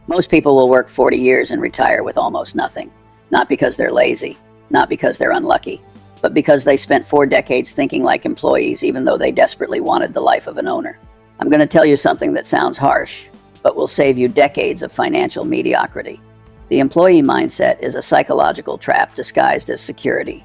Most people will work 40 years and retire with almost nothing. Not because they're lazy, not because they're unlucky, but because they spent 4 decades thinking like employees even though they desperately wanted the life of an owner. I'm going to tell you something that sounds harsh, but will save you decades of financial mediocrity. The employee mindset is a psychological trap disguised as security.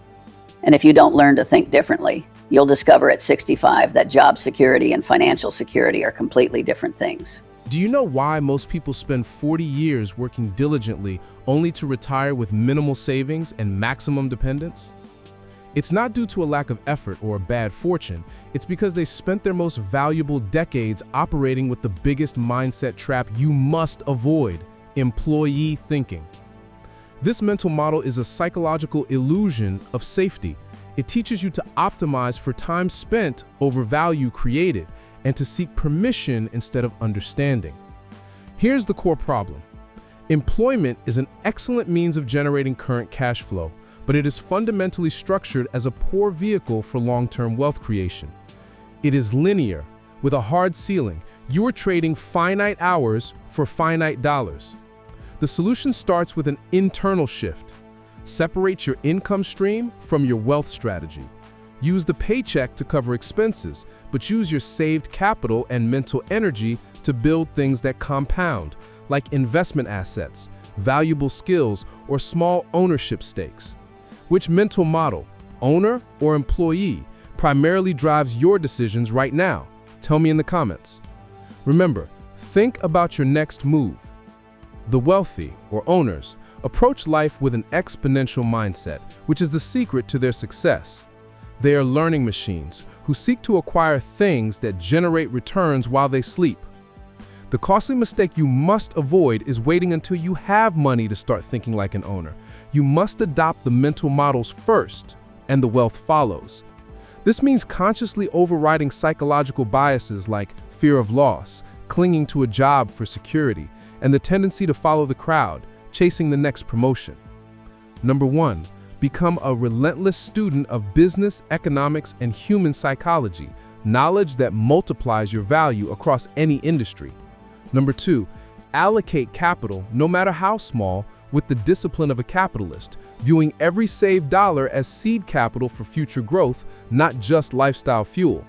And if you don't learn to think differently, you'll discover at 65 that job security and financial security are completely different things. Do you know why most people spend 40 years working diligently only to retire with minimal savings and maximum dependence? It's not due to a lack of effort or bad fortune. It's because they spent their most valuable decades operating with the biggest mindset trap you must avoid: employee thinking. This mental model is a psychological illusion of safety. It teaches you to optimize for time spent over value created, and to seek permission instead of understanding. Here's the core problem. Employment is an excellent means of generating current cash flow, but it is fundamentally structured as a poor vehicle for long-term wealth creation. It is linear, with a hard ceiling. You are trading finite hours for finite dollars. The solution starts with an internal shift. Separate your income stream from your wealth strategy. Use the paycheck to cover expenses, but use your saved capital and mental energy to build things that compound, like investment assets, valuable skills, or small ownership stakes. Which mental model, owner or employee, primarily drives your decisions right now? Tell me in the comments. Remember, think about your next move. The wealthy, or owners, approach life with an exponential mindset, which is the secret to their success. They are learning machines who seek to acquire things that generate returns while they sleep. The costly mistake you must avoid is waiting until you have money to start thinking like an owner. You must adopt the mental models first, and the wealth follows. This means consciously overriding psychological biases like fear of loss, clinging to a job for security, and the tendency to follow the crowd, chasing the next promotion. Number 1. Become a relentless student of business, economics, and human psychology, knowledge that multiplies your value across any industry. Number 2. Allocate capital, no matter how small, with the discipline of a capitalist, viewing every saved dollar as seed capital for future growth, not just lifestyle fuel.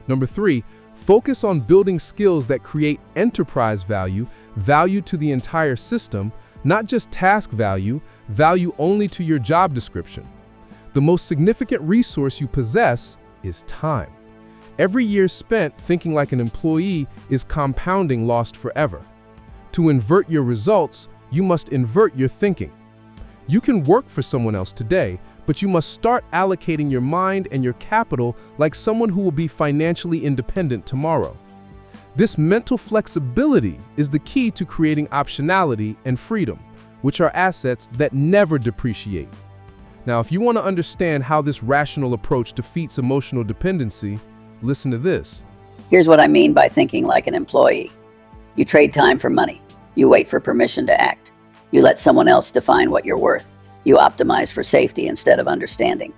Number 3. Focus on building skills that create enterprise value, value to the entire system, not just task value, value only to your job description. The most significant resource you possess is time. Every year spent thinking like an employee is compounding lost forever. To invert your results, you must invert your thinking. You can work for someone else today, but you must start allocating your mind and your capital like someone who will be financially independent tomorrow. This mental flexibility is the key to creating optionality and freedom, which are assets that never depreciate. Now, if you want to understand how this rational approach defeats emotional dependency, listen to this. Here's what I mean by thinking like an employee. You trade time for money. You wait for permission to act. You let someone else define what you're worth. You optimize for safety instead of understanding.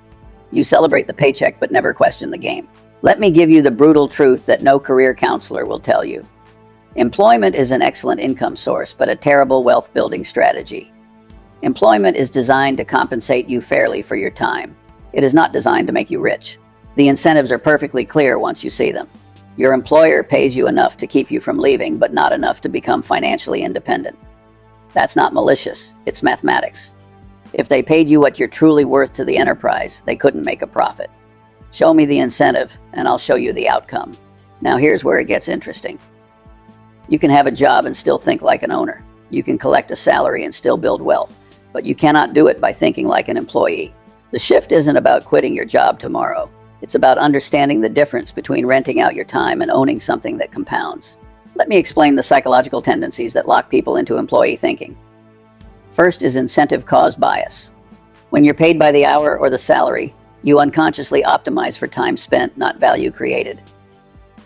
You celebrate the paycheck but never question the game. Let me give you the brutal truth that no career counselor will tell you. Employment is an excellent income source, but a terrible wealth-building strategy. Employment is designed to compensate you fairly for your time. It is not designed to make you rich. The incentives are perfectly clear once you see them. Your employer pays you enough to keep you from leaving, but not enough to become financially independent. That's not malicious, it's mathematics. If they paid you what you're truly worth to the enterprise, they couldn't make a profit. Show me the incentive, and I'll show you the outcome. Now here's where it gets interesting. You can have a job and still think like an owner. You can collect a salary and still build wealth, but you cannot do it by thinking like an employee. The shift isn't about quitting your job tomorrow. It's about understanding the difference between renting out your time and owning something that compounds. Let me explain the psychological tendencies that lock people into employee thinking. First is incentive cause bias. When you're paid by the hour or the salary, you unconsciously optimize for time spent, not value created.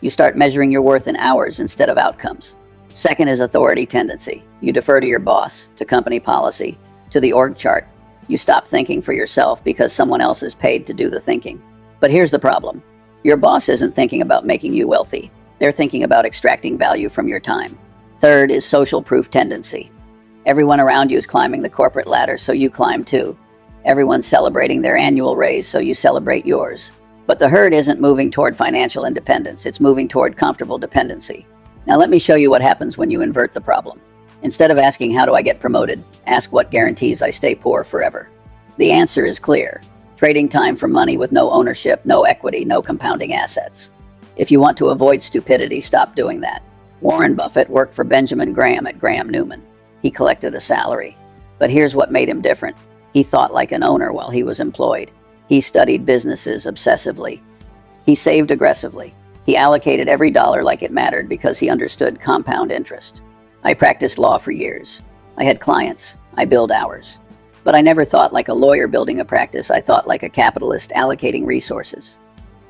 You start measuring your worth in hours instead of outcomes. Second is authority tendency. You defer to your boss, to company policy, to the org chart. You stop thinking for yourself because someone else is paid to do the thinking. But here's the problem. Your boss isn't thinking about making you wealthy. They're thinking about extracting value from your time. Third is social proof tendency. Everyone around you is climbing the corporate ladder, so you climb too. Everyone's celebrating their annual raise, so you celebrate yours. But the herd isn't moving toward financial independence, it's moving toward comfortable dependency. Now let me show you what happens when you invert the problem. Instead of asking, how do I get promoted? Ask, what guarantees I stay poor forever? The answer is clear. Trading time for money with no ownership, no equity, no compounding assets. If you want to avoid stupidity, stop doing that. Warren Buffett worked for Benjamin Graham at Graham Newman. He collected a salary. But here's what made him different. He thought like an owner while he was employed. He studied businesses obsessively. He saved aggressively. He allocated every dollar like it mattered because he understood compound interest. I practiced law for years. I had clients. I billed hours. But I never thought like a lawyer building a practice. I thought like a capitalist allocating resources.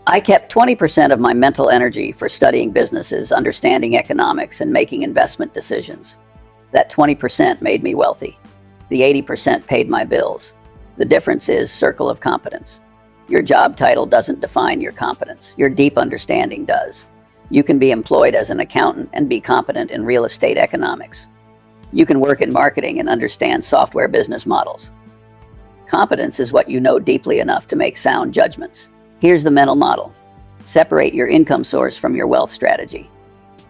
I kept 20% of my mental energy for studying businesses, understanding economics, and making investment decisions. That 20% made me wealthy. The 80% paid my bills. The difference is circle of competence. Your job title doesn't define your competence. Your deep understanding does. You can be employed as an accountant and be competent in real estate economics. You can work in marketing and understand software business models. Competence is what you know deeply enough to make sound judgments. Here's the mental model. Separate your income source from your wealth strategy.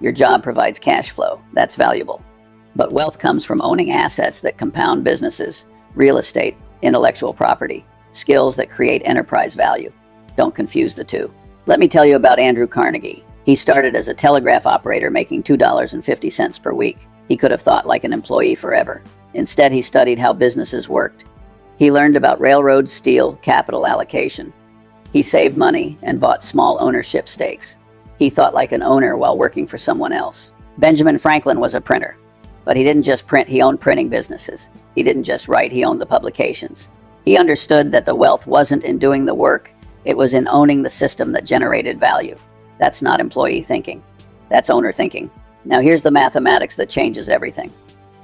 Your job provides cash flow. That's valuable. But wealth comes from owning assets that compound businesses, real estate, intellectual property, skills that create enterprise value. Don't confuse the two. Let me tell you about Andrew Carnegie. He started as a telegraph operator making $2.50 per week. He could have thought like an employee forever. Instead, he studied how businesses worked. He learned about railroads, steel, capital allocation. He saved money and bought small ownership stakes. He thought like an owner while working for someone else. Benjamin Franklin was a printer. But he didn't just print, he owned printing businesses. He didn't just write, he owned the publications. He understood that the wealth wasn't in doing the work, it was in owning the system that generated value. That's not employee thinking. That's owner thinking. Now here's the mathematics that changes everything.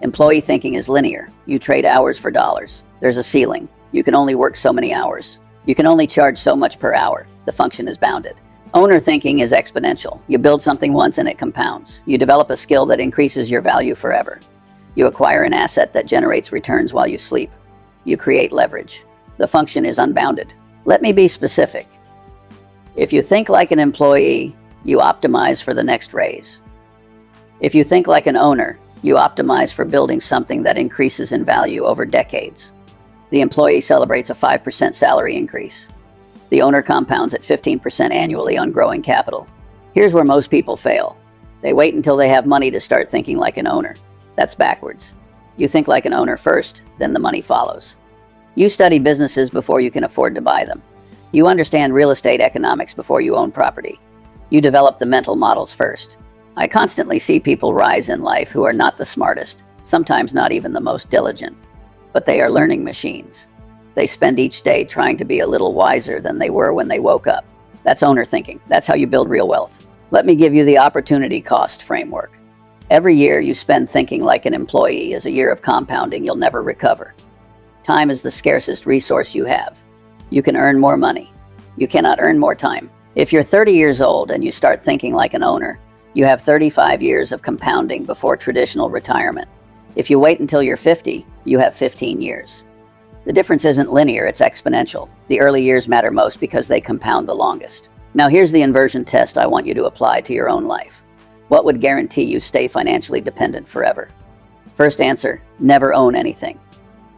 Employee thinking is linear. You trade hours for dollars. There's a ceiling. You can only work so many hours. You can only charge so much per hour. The function is bounded. Owner thinking is exponential. You build something once and it compounds. You develop a skill that increases your value forever. You acquire an asset that generates returns while you sleep. You create leverage. The function is unbounded. Let me be specific. If you think like an employee, you optimize for the next raise. If you think like an owner, you optimize for building something that increases in value over decades. The employee celebrates a 5% salary increase. The owner compounds at 15% annually on growing capital. Here's where most people fail. They wait until they have money to start thinking like an owner. That's backwards. You think like an owner first, then the money follows. You study businesses before you can afford to buy them. You understand real estate economics before you own property. You develop the mental models first. I constantly see people rise in life who are not the smartest, sometimes not even the most diligent, but they are learning machines. They spend each day trying to be a little wiser than they were when they woke up. That's owner thinking. That's how you build real wealth. Let me give you the opportunity cost framework. Every year you spend thinking like an employee is a year of compounding you'll never recover. Time is the scarcest resource you have. You can earn more money. You cannot earn more time. If you're 30 years old and you start thinking like an owner, you have 35 years of compounding before traditional retirement. If you wait until you're 50, you have 15 years. The difference isn't linear, it's exponential. The early years matter most because they compound the longest. Now here's the inversion test I want you to apply to your own life. What would guarantee you stay financially dependent forever? First answer, never own anything.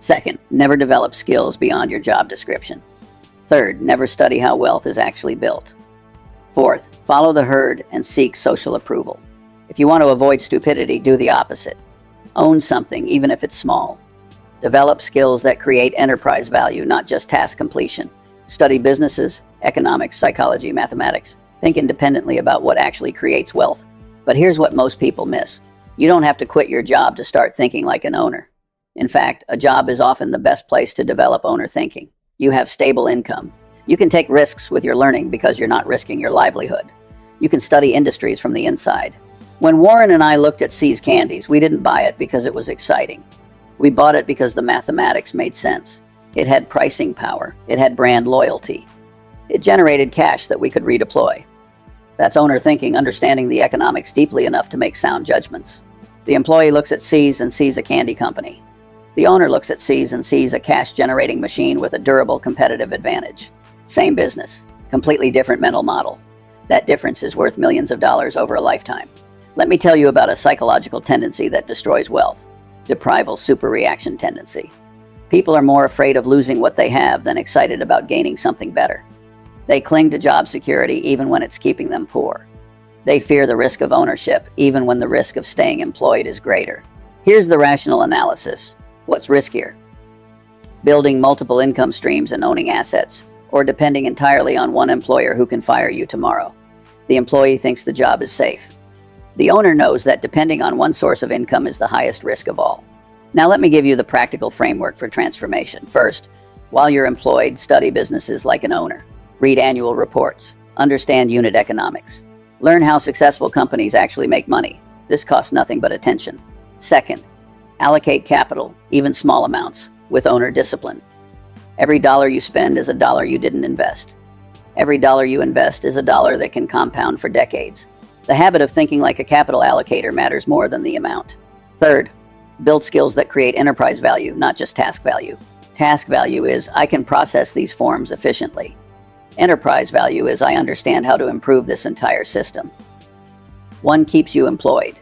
Second, never develop skills beyond your job description. Third, never study how wealth is actually built. Fourth, follow the herd and seek social approval. If you want to avoid stupidity, do the opposite. Own something, even if it's small. Develop skills that create enterprise value, not just task completion. Study businesses, economics, psychology, mathematics. Think independently about what actually creates wealth. But here's what most people miss. You don't have to quit your job to start thinking like an owner. In fact, a job is often the best place to develop owner thinking. You have stable income. You can take risks with your learning because you're not risking your livelihood. You can study industries from the inside. When Warren and I looked at See's Candies, we didn't buy it because it was exciting. We bought it because the mathematics made sense. It had pricing power. It had brand loyalty. It generated cash that we could redeploy. That's owner thinking, understanding the economics deeply enough to make sound judgments. The employee looks at C's and sees a candy company. The owner looks at C's and sees a cash-generating machine with a durable competitive advantage. Same business, completely different mental model. That difference is worth millions of dollars over a lifetime. Let me tell you about a psychological tendency that destroys wealth: deprival superreaction tendency. People are more afraid of losing what they have than excited about gaining something better. They cling to job security even when it's keeping them poor. They fear the risk of ownership even when the risk of staying employed is greater. Here's the rational analysis. What's riskier? Building multiple income streams and owning assets, or depending entirely on one employer who can fire you tomorrow? The employee thinks the job is safe. The owner knows that depending on one source of income is the highest risk of all. Now let me give you the practical framework for transformation. First, while you're employed, study businesses like an owner. Read annual reports. Understand unit economics. Learn how successful companies actually make money. This costs nothing but attention. Second, allocate capital, even small amounts, with owner discipline. Every dollar you spend is a dollar you didn't invest. Every dollar you invest is a dollar that can compound for decades. The habit of thinking like a capital allocator matters more than the amount. Third, build skills that create enterprise value, not just task value. Task value is, I can process these forms efficiently. Enterprise value is, I understand how to improve this entire system. One keeps you employed.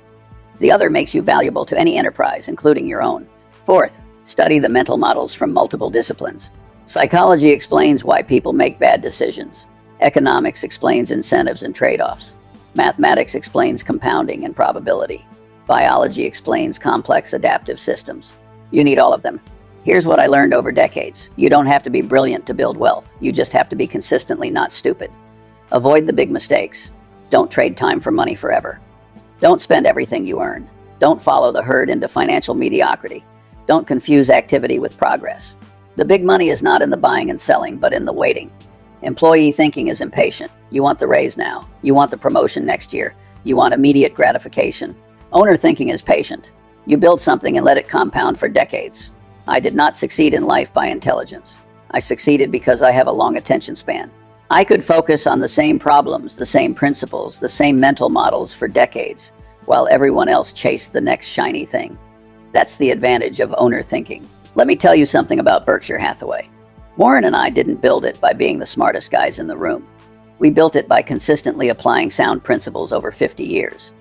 The other makes you valuable to any enterprise, including your own. Fourth, study the mental models from multiple disciplines. Psychology explains why people make bad decisions. Economics explains incentives and trade-offs. Mathematics explains compounding and probability. Biology explains complex adaptive systems. You need all of them. Here's what I learned over decades. You don't have to be brilliant to build wealth. You just have to be consistently not stupid. Avoid the big mistakes. Don't trade time for money forever. Don't spend everything you earn. Don't follow the herd into financial mediocrity. Don't confuse activity with progress. The big money is not in the buying and selling, but in the waiting. Employee thinking is impatient. You want the raise now. You want the promotion next year. You want immediate gratification. Owner thinking is patient. You build something and let it compound for decades. I did not succeed in life by intelligence. I succeeded because I have a long attention span. I could focus on the same problems, the same principles, the same mental models for decades, while everyone else chased the next shiny thing. That's the advantage of owner thinking. Let me tell you something about Berkshire Hathaway. Warren and I didn't build it by being the smartest guys in the room. We built it by consistently applying sound principles over 50 years.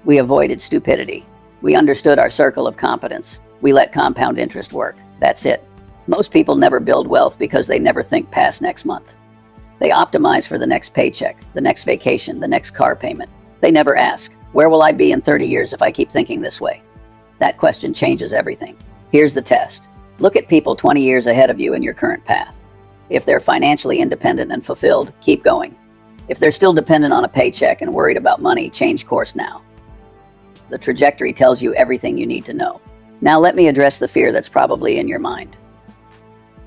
We avoided stupidity. We understood our circle of competence. We let compound interest work. That's it. Most people never build wealth because they never think past next month. They optimize for the next paycheck, the next vacation, the next car payment. They never ask, where will I be in 30 years if I keep thinking this way? That question changes everything. Here's the test. Look at people 20 years ahead of you in your current path. If they're financially independent and fulfilled, keep going. If they're still dependent on a paycheck and worried about money, change course now. The trajectory tells you everything you need to know. Now let me address the fear that's probably in your mind.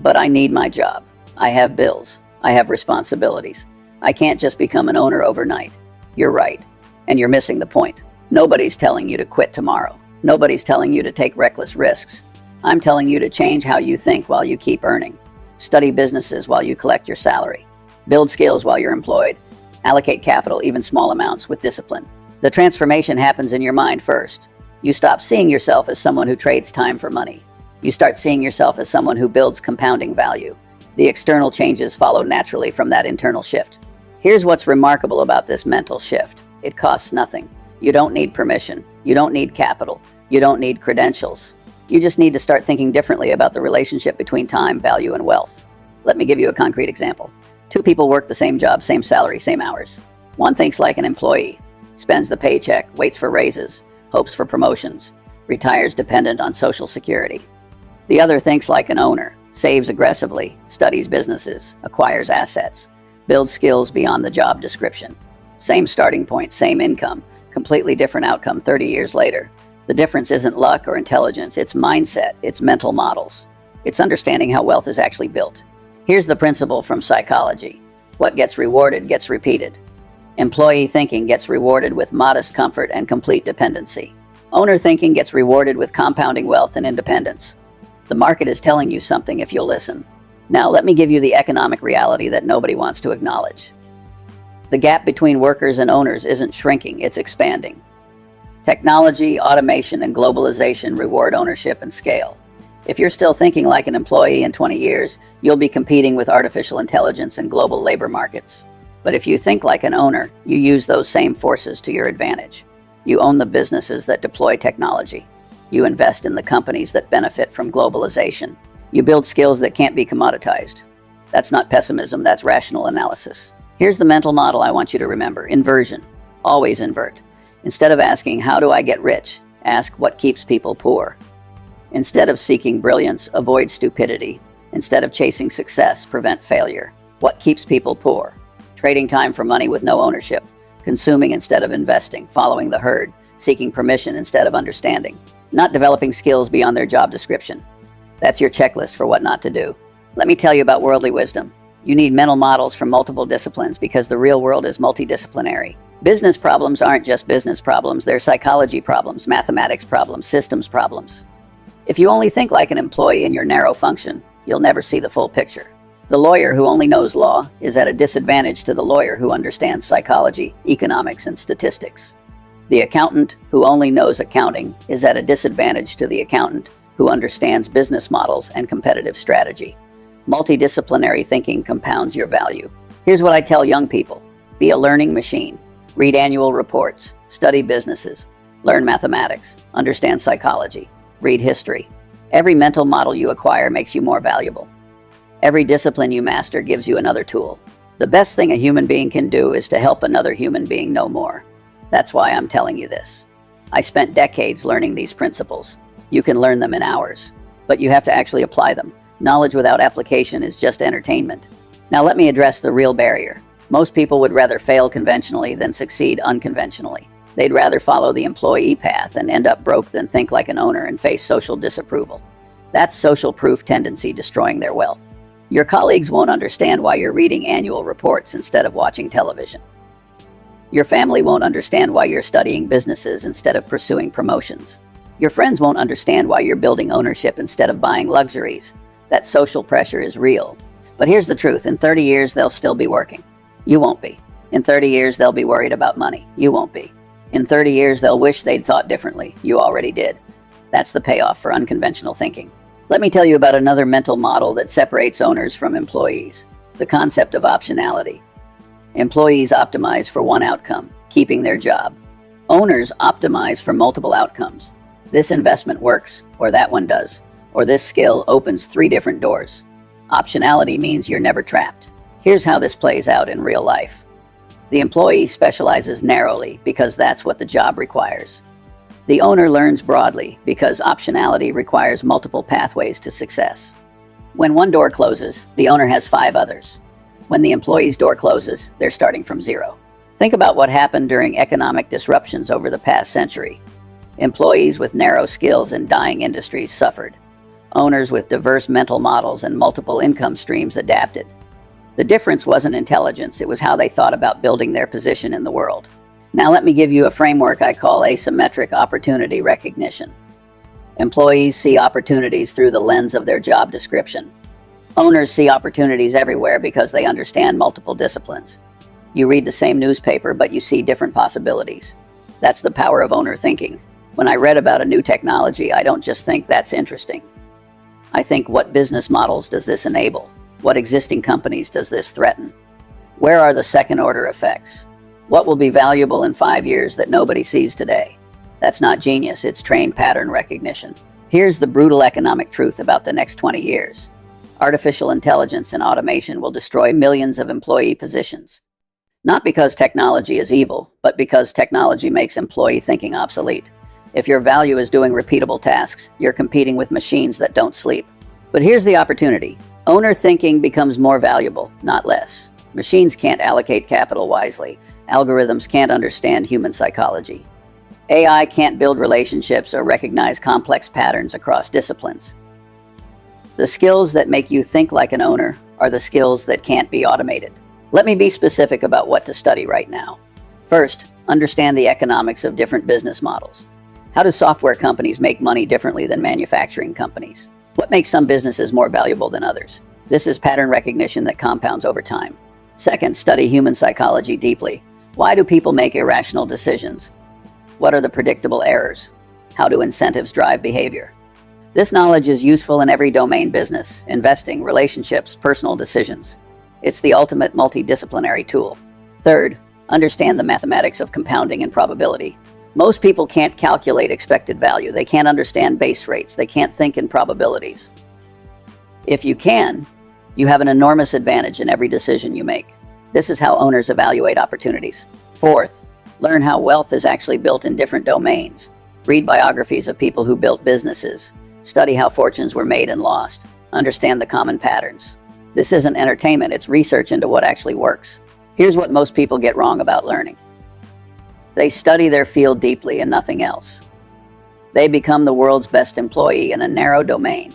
But I need my job. I have bills. I have responsibilities. I can't just become an owner overnight. You're right. And you're missing the point. Nobody's telling you to quit tomorrow. Nobody's telling you to take reckless risks. I'm telling you to change how you think while you keep earning. Study businesses while you collect your salary. Build skills while you're employed. Allocate capital, even small amounts, with discipline. The transformation happens in your mind first. You stop seeing yourself as someone who trades time for money. You start seeing yourself as someone who builds compounding value. The external changes follow naturally from that internal shift. Here's what's remarkable about this mental shift. It costs nothing. You don't need permission. You don't need capital. You don't need credentials. You just need to start thinking differently about the relationship between time, value, and wealth. Let me give you a concrete example. Two people work the same job, same salary, same hours. One thinks like an employee, spends the paycheck, waits for raises, hopes for promotions, retires dependent on Social Security. The other thinks like an owner, saves aggressively, studies businesses, acquires assets, builds skills beyond the job description. Same starting point, same income, completely different outcome 30 years later. The difference isn't luck or intelligence, it's mindset, it's mental models. It's understanding how wealth is actually built. Here's the principle from psychology. What gets rewarded gets repeated. Employee thinking gets rewarded with modest comfort and complete dependency. Owner thinking gets rewarded with compounding wealth and independence. The market is telling you something if you'll listen. Now let me give you the economic reality that nobody wants to acknowledge. The gap between workers and owners isn't shrinking, it's expanding. Technology, automation, and globalization reward ownership and scale. If you're still thinking like an employee in 20 years, you'll be competing with artificial intelligence and global labor markets. But if you think like an owner, you use those same forces to your advantage. You own the businesses that deploy technology. You invest in the companies that benefit from globalization. You build skills that can't be commoditized. That's not pessimism, that's rational analysis. Here's the mental model I want you to remember. Inversion. Always invert. Instead of asking, how do I get rich? Ask, what keeps people poor? Instead of seeking brilliance, avoid stupidity. Instead of chasing success, prevent failure. What keeps people poor? Trading time for money with no ownership. Consuming instead of investing. Following the herd. Seeking permission instead of understanding. Not developing skills beyond their job description. That's your checklist for what not to do. Let me tell you about worldly wisdom. You need mental models from multiple disciplines because the real world is multidisciplinary. Business problems aren't just business problems, they're psychology problems, mathematics problems, systems problems. If you only think like an employee in your narrow function, you'll never see the full picture. The lawyer who only knows law is at a disadvantage to the lawyer who understands psychology, economics, and statistics. The accountant who only knows accounting is at a disadvantage to the accountant who understands business models and competitive strategy. Multidisciplinary thinking compounds your value. Here's what I tell young people. Be a learning machine. Read annual reports. Study businesses. Learn mathematics. Understand psychology. Read history. Every mental model you acquire makes you more valuable. Every discipline you master gives you another tool. The best thing a human being can do is to help another human being know more. That's why I'm telling you this. I spent decades learning these principles. You can learn them in hours, but you have to actually apply them. Knowledge without application is just entertainment. Now let me address the real barrier. Most people would rather fail conventionally than succeed unconventionally. They'd rather follow the employee path and end up broke than think like an owner and face social disapproval. That's social proof tendency destroying their wealth. Your colleagues won't understand why you're reading annual reports instead of watching television. Your family won't understand why you're studying businesses instead of pursuing promotions. Your friends won't understand why you're building ownership instead of buying luxuries. That social pressure is real. But here's the truth, in 30 years they'll still be working. You won't be. In 30 years they'll be worried about money. You won't be. In 30 years they'll wish they'd thought differently. You already did. That's the payoff for unconventional thinking. Let me tell you about another mental model that separates owners from employees. The concept of optionality. Employees optimize for one outcome, keeping their job. Owners optimize for multiple outcomes. This investment works, or that one does, or this skill opens 3 different doors. Optionality means you're never trapped. Here's how this plays out in real life. The employee specializes narrowly because that's what the job requires. The owner learns broadly because optionality requires multiple pathways to success. When one door closes, the owner has 5 others. When the employee's door closes, they're starting from 0. Think about what happened during economic disruptions over the past century. Employees with narrow skills in dying industries suffered. Owners with diverse mental models and multiple income streams adapted. The difference wasn't intelligence, it was how they thought about building their position in the world. Now let me give you a framework I call asymmetric opportunity recognition. Employees see opportunities through the lens of their job description. Owners see opportunities everywhere because they understand multiple disciplines. You read the same newspaper, but you see different possibilities. That's the power of owner thinking. When I read about a new technology, I don't just think that's interesting. I think, what business models does this enable? What existing companies does this threaten? Where are the second-order effects? What will be valuable in 5 years that nobody sees today? That's not genius, it's trained pattern recognition. Here's the brutal economic truth about the next 20 years. Artificial intelligence and automation will destroy millions of employee positions. Not because technology is evil, but because technology makes employee thinking obsolete. If your value is doing repeatable tasks, you're competing with machines that don't sleep. But here's the opportunity. Owner thinking becomes more valuable, not less. Machines can't allocate capital wisely. Algorithms can't understand human psychology. AI can't build relationships or recognize complex patterns across disciplines. The skills that make you think like an owner are the skills that can't be automated. Let me be specific about what to study right now. First, understand the economics of different business models. How do software companies make money differently than manufacturing companies? What makes some businesses more valuable than others? This is pattern recognition that compounds over time. Second, study human psychology deeply. Why do people make irrational decisions? What are the predictable errors? How do incentives drive behavior? This knowledge is useful in every domain: business, investing, relationships, personal decisions. It's the ultimate multidisciplinary tool. Third, understand the mathematics of compounding and probability. Most people can't calculate expected value. They can't understand base rates. They can't think in probabilities. If you can, you have an enormous advantage in every decision you make. This is how owners evaluate opportunities. Fourth, learn how wealth is actually built in different domains. Read biographies of people who built businesses. Study how fortunes were made and lost. Understand the common patterns. This isn't entertainment, it's research into what actually works. Here's what most people get wrong about learning. They study their field deeply and nothing else. They become the world's best employee in a narrow domain.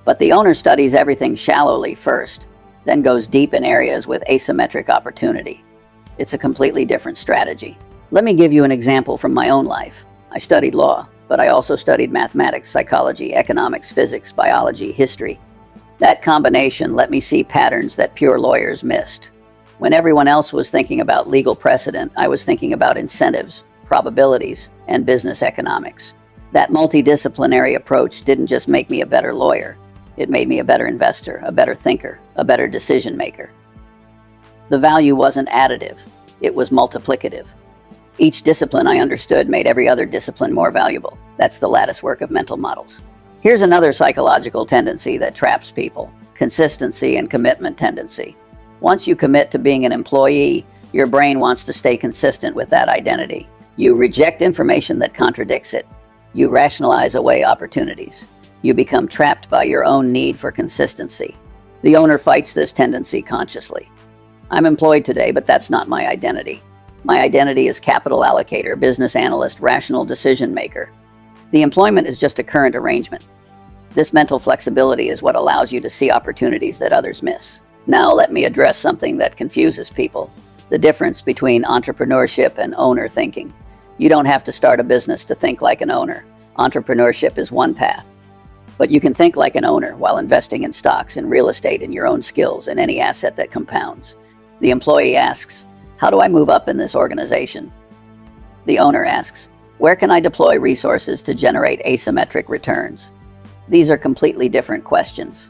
But the owner studies everything shallowly first, then goes deep in areas with asymmetric opportunity. It's a completely different strategy. Let me give you an example from my own life. I studied law, but I also studied mathematics, psychology, economics, physics, biology, history. That combination let me see patterns that pure lawyers missed. When everyone else was thinking about legal precedent, I was thinking about incentives, probabilities, and business economics. That multidisciplinary approach didn't just make me a better lawyer. It made me a better investor, a better thinker, a better decision maker. The value wasn't additive, it was multiplicative. Each discipline I understood made every other discipline more valuable. That's the lattice work of mental models. Here's another psychological tendency that traps people: consistency and commitment tendency. Once you commit to being an employee, your brain wants to stay consistent with that identity. You reject information that contradicts it. You rationalize away opportunities. You become trapped by your own need for consistency. The owner fights this tendency consciously. I'm employed today, but that's not my identity. My identity is capital allocator, business analyst, rational decision maker. The employment is just a current arrangement. This mental flexibility is what allows you to see opportunities that others miss. Now let me address something that confuses people: the difference between entrepreneurship and owner thinking. You don't have to start a business to think like an owner. Entrepreneurship is one path. But you can think like an owner while investing in stocks, in real estate, in your own skills, in any asset that compounds. The employee asks, how do I move up in this organization? The owner asks, where can I deploy resources to generate asymmetric returns? These are completely different questions.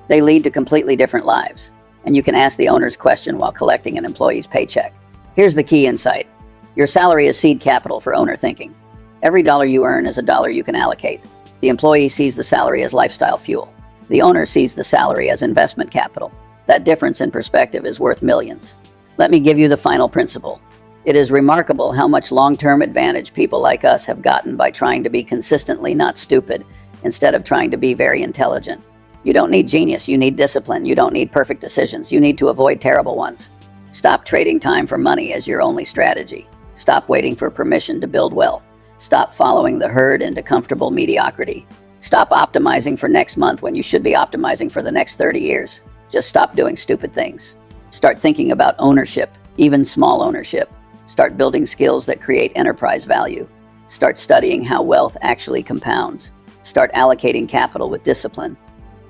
They lead to completely different lives, and you can ask the owner's question while collecting an employee's paycheck. Here's the key insight. Your salary is seed capital for owner thinking. Every dollar you earn is a dollar you can allocate. The employee sees the salary as lifestyle fuel. The owner sees the salary as investment capital. That difference in perspective is worth millions. Let me give you the final principle. It is remarkable how much long-term advantage people like us have gotten by trying to be consistently not stupid instead of trying to be very intelligent. You don't need genius, you need discipline. You don't need perfect decisions, you need to avoid terrible ones. Stop trading time for money as your only strategy. Stop waiting for permission to build wealth. Stop following the herd into comfortable mediocrity. Stop optimizing for next month when you should be optimizing for the next 30 years. Just stop doing stupid things. Start thinking about ownership, even small ownership. Start building skills that create enterprise value. Start studying how wealth actually compounds. Start allocating capital with discipline.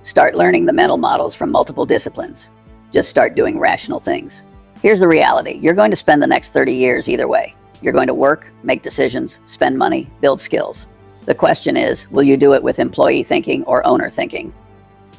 Start learning the mental models from multiple disciplines. Just start doing rational things. Here's the reality. You're going to spend the next 30 years either way. You're going to work, make decisions, spend money, build skills. The question is, will you do it with employee thinking or owner thinking?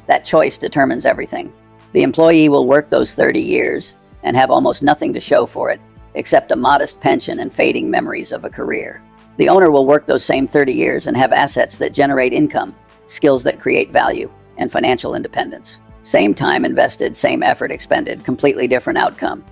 That choice determines everything. The employee will work those 30 years and have almost nothing to show for it, except a modest pension and fading memories of a career. The owner will work those same 30 years and have assets that generate income, skills that create value, and financial independence. Same time invested, same effort expended, completely different outcome.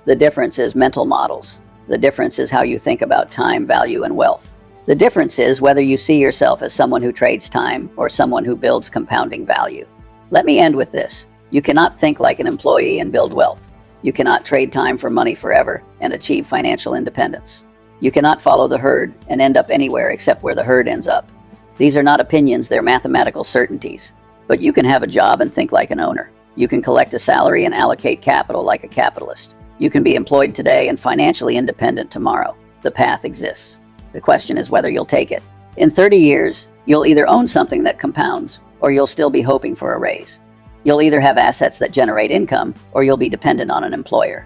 The difference is mental models. The difference is how you think about time, value, and wealth. The difference is whether you see yourself as someone who trades time or someone who builds compounding value. Let me end with this. You cannot think like an employee and build wealth. You cannot trade time for money forever and achieve financial independence. You cannot follow the herd and end up anywhere except where the herd ends up. These are not opinions, they're mathematical certainties. But you can have a job and think like an owner. You can collect a salary and allocate capital like a capitalist. You can be employed today and financially independent tomorrow. The path exists. The question is whether you'll take it. In 30 years, you'll either own something that compounds, or you'll still be hoping for a raise. You'll either have assets that generate income, or you'll be dependent on an employer.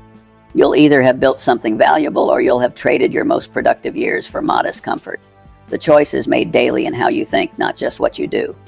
You'll either have built something valuable or you'll have traded your most productive years for modest comfort. The choice is made daily in how you think, not just what you do.